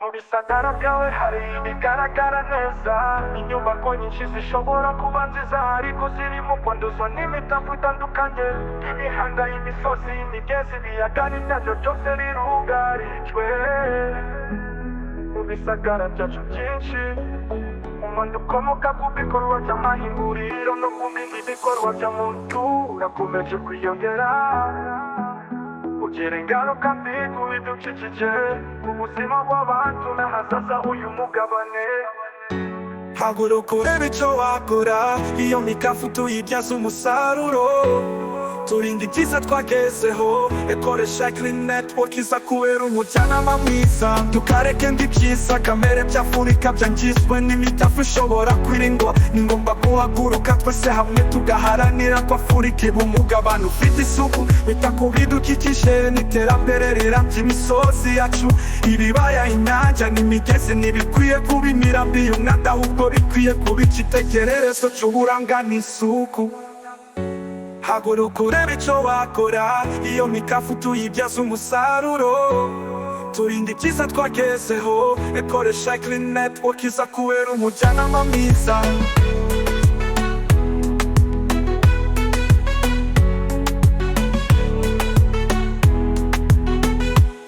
Mu bisagara byawe hari ibigaragara neza, inyubako nyinshi zishobora kuba nziza ariko zirimo kwanduzwa n'imitavu itandukanye. Imihanda, imisozi, imigezi, ibiyaga n'ibyago byose birugarijwe. Mu bisagara byacu byinshi umwanda ukomoka ku bikorwa by'amahinguriro no ku bindi bikorwa bya muntu urakomeje kwiyongera, ugira ingaruka mbi ku bidukikije, ubuzima bw'abantu n'ahazaza h'uyu mugabane. Haguruka urebe icyo wakora, iyo mikafu tuyibyaza umusaruro, turinde ibyiza twagezeho. Ekoresha Clean Network iza kubera umujyanama mwiza, tukareke ndi byiza kamere by'Afurika byangizwe n'imitafu ishobora kwirindwa. Ni ngombwa guhaguruka twese hamwe tugaharanira ko Afurika iba umugabane ufite isuku, wita ku bidukikije n'iterambere rirambye. Imisozi yacu, ibibaya, inyanja n'imigezi ntibikwiye kuba imirambi y'umwanda, ahubwo bikwiye kuba icyitegererezo cy'uburanga n'isuku. Haguruka urebe icyo wakora, iyo mikafu tuyibyaza umusaruro, turinde ibyiza twagezeho. Ekoresha Clean Network iza kubera umujyanama mwiza.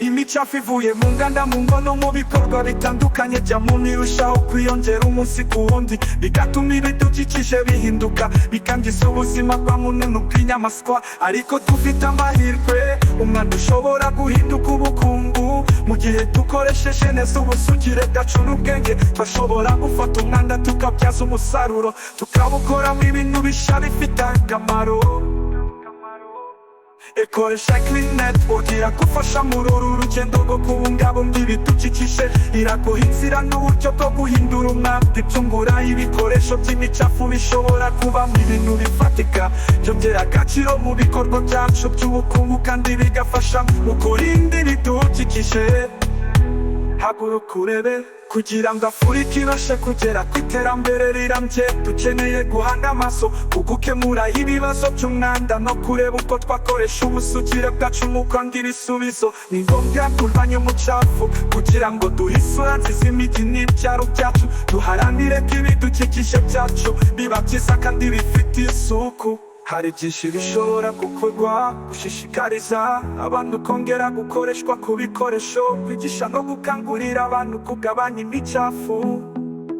Imicafu ivuye mu nganda, mu ngono, mu bikorwa bitandukanye bya muntu irushaho kwiyongera umunsi ku wundi, bigatuma ibidukikije bihinduka, bikangiza ubuzima bwa muntu n'ubw'inyamaswa. Ariko dufite amahirwe, umwanda ushobora guhinduka ubukungu mu gihe dukoresheje neza ubusugire bwacu n'ubwenge. Twashobora gufata umwanda tukabyaza umusaruro, tukawukoramo ibintu bishya bifite akamaro. Ekoresha Clean Network iragufasha muri uru rugendo rwo kubungabunga ibidukikije, iraguha inzira n'uburyo bwo guhindura umwanda. Ibyungura ibikoresho by'imicafu bishobora kubamo ibintu bifatika, byongera agaciro mu bikorwa byacu by'ubukungu kandi bigafasha mu kurinda ibidukikije. Haguruka urebe kugira ngo Afurika ibashe kugera ku iterambere rirambye. Dukeneye guhanga amaso ku gukemura ibibazo by'umwanda no kureba uko twakoresha ubusugire bwacu mu kwanga ibisubizo. Ni ngombwa kurwanya umucafu kugira ngo duhe isura nziza imijyi n'ibyaro byacu, duharanire ko ibidukikije byacu biba byiza kandi bifite isuku. Hari byinshi bishobora gukorwa, gushishikariza abantu kongera gukoreshwa ku bikoresho, kwigisha no gukangurira abantu kugabanya imicafu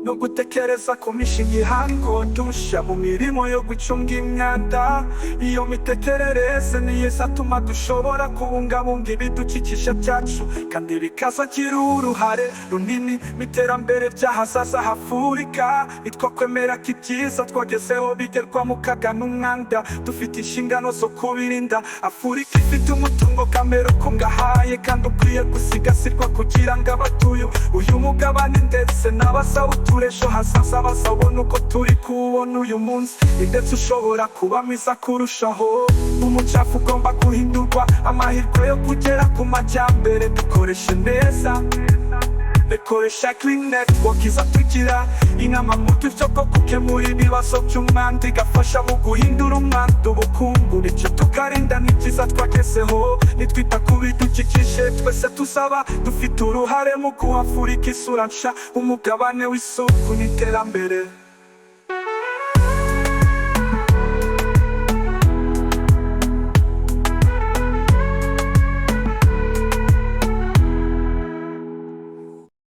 no gutekereza ku mishinga ihango dushya mu mirimo yo gucunga imyanda. Iyo mitekerereze niyo izatuma dushobora kubungabunga ibidukikije byacu kandi bikazagira uruhare runini mu iterambere ry'ahazaza h'Afurika. Nitwo kwemera ko ibyiza twagezeho bigerwa mu kaga n'umwanda, dufite inshingano zo kubirinda. Afurika ifite umutungo kamere ukungahaye kandi ukwiye gusigasirwa kugira ngo abatuye uyu mugabane ndetse n'abazawutuye ejo hazaza bazabona uko turi kuwubona uyu munsi, ndetse ushobora kuba mwiza kurushaho. Umucafu ugomba guhindurwa, amahirwe yo kugera ku majyambere dukoreshe neza. Ekoresha Clean Network iza tugira inama mu buryo bwo gukemura ibibazo by'umwanda, igafasha mu guhindura umwanda ubukungu, bityo tukarinda n'ibyiza twagezeho. Nitwita ku bidukikije twese tuzaba dufite uruhare mu guha Afurika isura nshya, umugabane w'isuku n'iterambere.